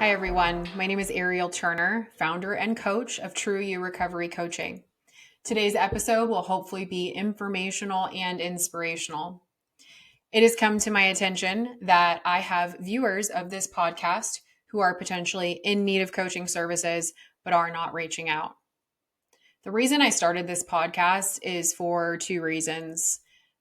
Hi, everyone. My name is Ariel Turner, founder and coach of True You Recovery Coaching. Today's episode will hopefully be informational and inspirational. It has come to my attention that I have viewers of this podcast who are potentially in need of coaching services but are not reaching out. The reason I started this podcast is for two reasons.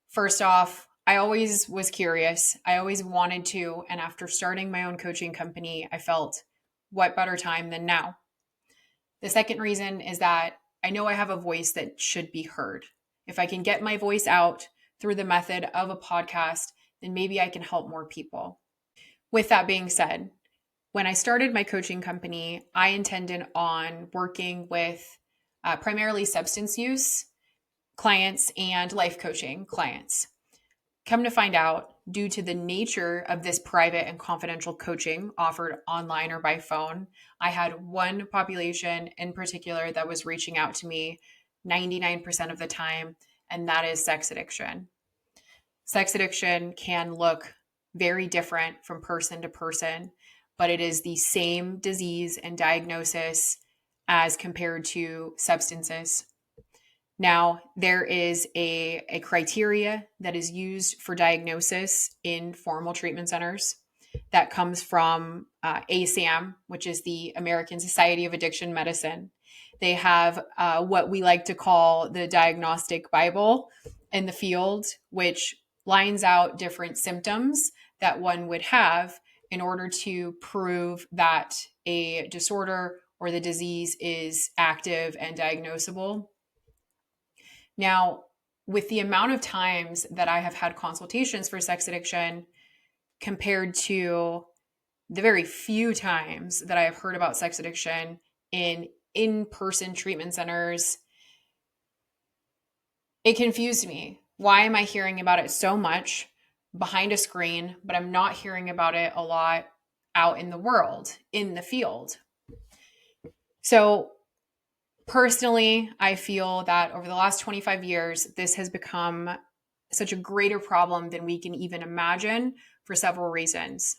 First off, I always was curious. I always wanted to. And after starting my own coaching company, I felt what better time than now? The second reason is that I know I have a voice that should be heard. If I can get my voice out through the method of a podcast, then maybe I can help more people. With that being said, when I started my coaching company, I intended on working with primarily substance use clients and life coaching clients. Come to find out, due to the nature of this private and confidential coaching offered online or by phone, I had one population in particular that was reaching out to me 99% of the time, and that is sex addiction. Sex addiction can look very different from person to person, but it is the same disease and diagnosis as compared to substances. Now, there is a criteria that is used for diagnosis in formal treatment centers that comes from ASAM, which is the American Society of Addiction Medicine. They have what we like to call the diagnostic Bible in the field, which lines out different symptoms that one would have in order to prove that a disorder or the disease is active and diagnosable. Now, with the amount of times that I have had consultations for sex addiction compared to the very few times that I have heard about sex addiction in-person treatment centers, it confused me. Why am I hearing about it so much behind a screen, but I'm not hearing about it a lot out in the world, in the field? So personally, I feel that over the last 25 years, this has become such a greater problem than we can even imagine for several reasons.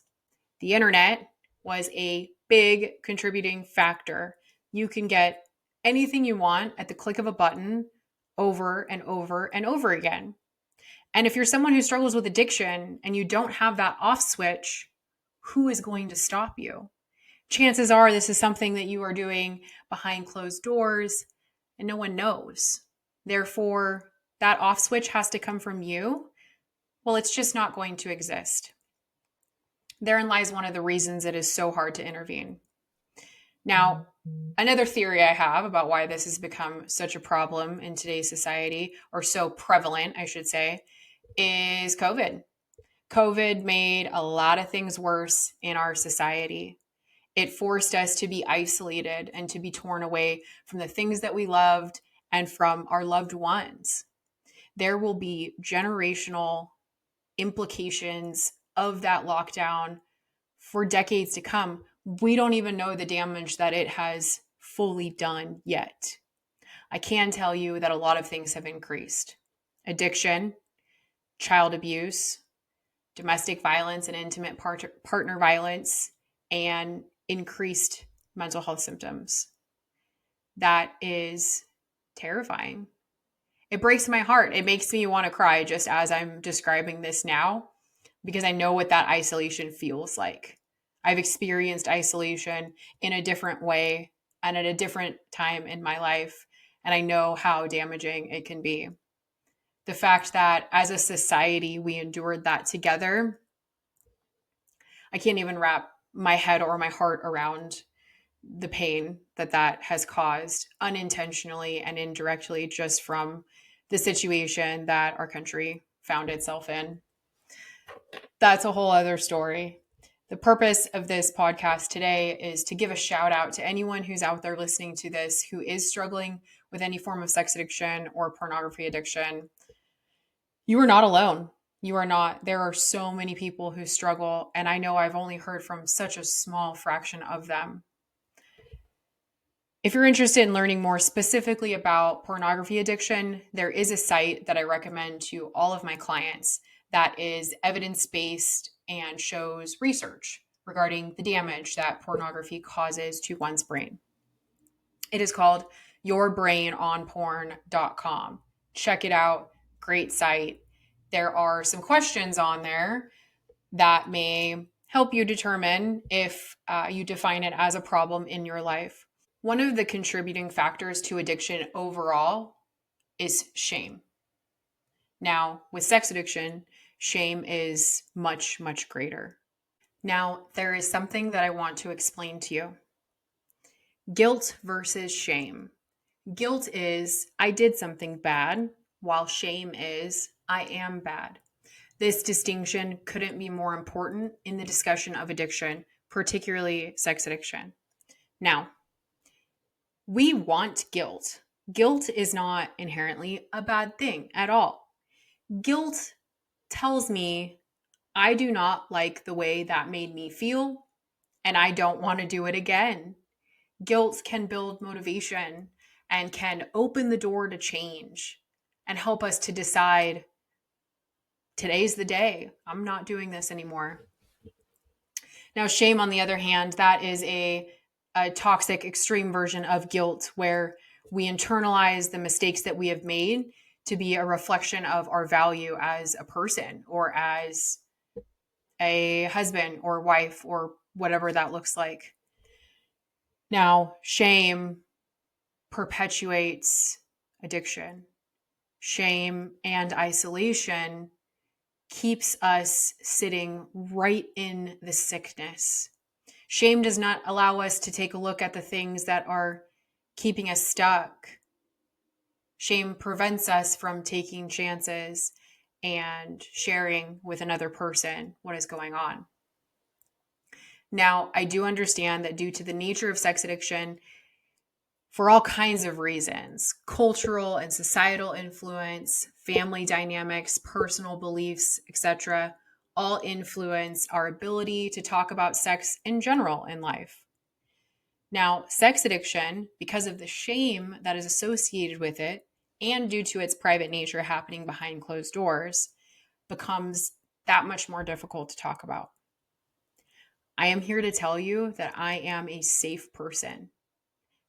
The internet was a big contributing factor. You can get anything you want at the click of a button over and over and over again. And if you're someone who struggles with addiction and you don't have that off switch, who is going to stop you? Chances are this is something that you are doing behind closed doors and no one knows. Therefore, that off switch has to come from you. Well, it's just not going to exist. Therein lies one of the reasons it is so hard to intervene. Now, another theory I have about why this has become such a problem in today's society, or so prevalent, I should say, is COVID. COVID made a lot of things worse in our society. It forced us to be isolated and to be torn away from the things that we loved and from our loved ones. There will be generational implications of that lockdown for decades to come. We don't even know the damage that it has fully done yet. I can tell you that a lot of things have increased: addiction, child abuse, domestic violence and intimate partner violence, and increased mental health symptoms. That is terrifying. It breaks my heart. It makes me want to cry just as I'm describing this now, because I know what that isolation feels like. I've experienced isolation in a different way and at a different time in my life, and I know how damaging it can be. The fact that as a society we endured that together, I can't even wrap my head or my heart around the pain that that has caused unintentionally and indirectly just from the situation that our country found itself in. That's a whole other story. The purpose of this podcast today is to give a shout out to anyone who's out there listening to this who is struggling with any form of sex addiction or pornography addiction. You are not alone. You are not. There are so many people who struggle, and I know I've only heard from such a small fraction of them. If you're interested in learning more specifically about pornography addiction, there is a site that I recommend to all of my clients that is evidence-based and shows research regarding the damage that pornography causes to one's brain. It is called yourbrainonporn.com. Check it out. Great site. There are some questions on there that may help you determine if you define it as a problem in your life. One of the contributing factors to addiction overall is shame. Now, with sex addiction, shame is much, much greater. Now, there is something that I want to explain to you. Guilt versus shame. Guilt is, I did something bad, while shame is, I am bad. This distinction couldn't be more important in the discussion of addiction, particularly sex addiction. Now, we want guilt. Guilt is not inherently a bad thing at all. Guilt tells me I do not like the way that made me feel, and I don't want to do it again. Guilt can build motivation and can open the door to change and help us to decide, today's the day. I'm not doing this anymore. Now, shame, on the other hand, that is a toxic, extreme version of guilt where we internalize the mistakes that we have made to be a reflection of our value as a person or as a husband or wife or whatever that looks like. Now, shame perpetuates addiction. Shame and isolation keeps us sitting right in the sickness. Shame does not allow us to take a look at the things that are keeping us stuck. Shame prevents us from taking chances and sharing with another person what is going on. Now, I do understand that due to the nature of sex addiction, for all kinds of reasons, cultural and societal influence, family dynamics, personal beliefs, etc., all influence our ability to talk about sex in general in life. Now, sex addiction, because of the shame that is associated with it, and due to its private nature happening behind closed doors, becomes that much more difficult to talk about. I am here to tell you that I am a safe person.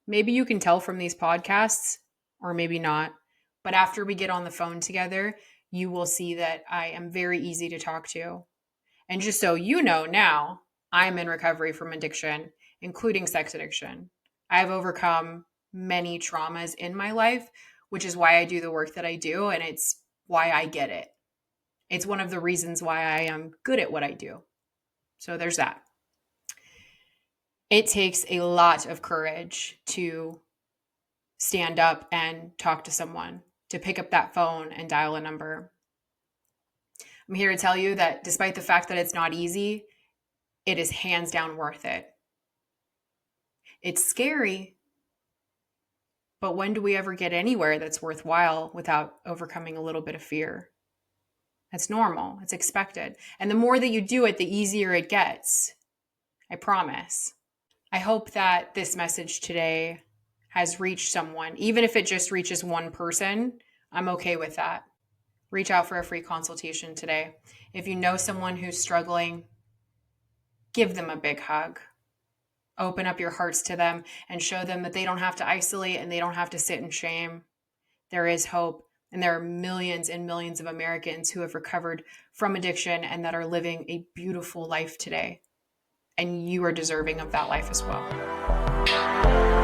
Maybe you can tell from these podcasts, or maybe not, but after we get on the phone together, you will see that I am very easy to talk to. And just so you know now, I'm in recovery from addiction, including sex addiction. I've overcome many traumas in my life, which is why I do the work that I do, and it's why I get it. It's one of the reasons why I am good at what I do. So there's that. It takes a lot of courage to stand up and talk to someone, to pick up that phone and dial a number. I'm here to tell you that despite the fact that it's not easy, it is hands down worth it. It's scary, but when do we ever get anywhere that's worthwhile without overcoming a little bit of fear? That's normal. It's expected. And the more that you do it, the easier it gets. I promise. I hope that this message today has reached someone. Even if it just reaches one person, I'm okay with that. Reach out for a free consultation today. If you know someone who's struggling, give them a big hug. Open up your hearts to them and show them that they don't have to isolate and they don't have to sit in shame. There is hope. And there are millions and millions of Americans who have recovered from addiction and that are living a beautiful life today. And you are deserving of that life as well.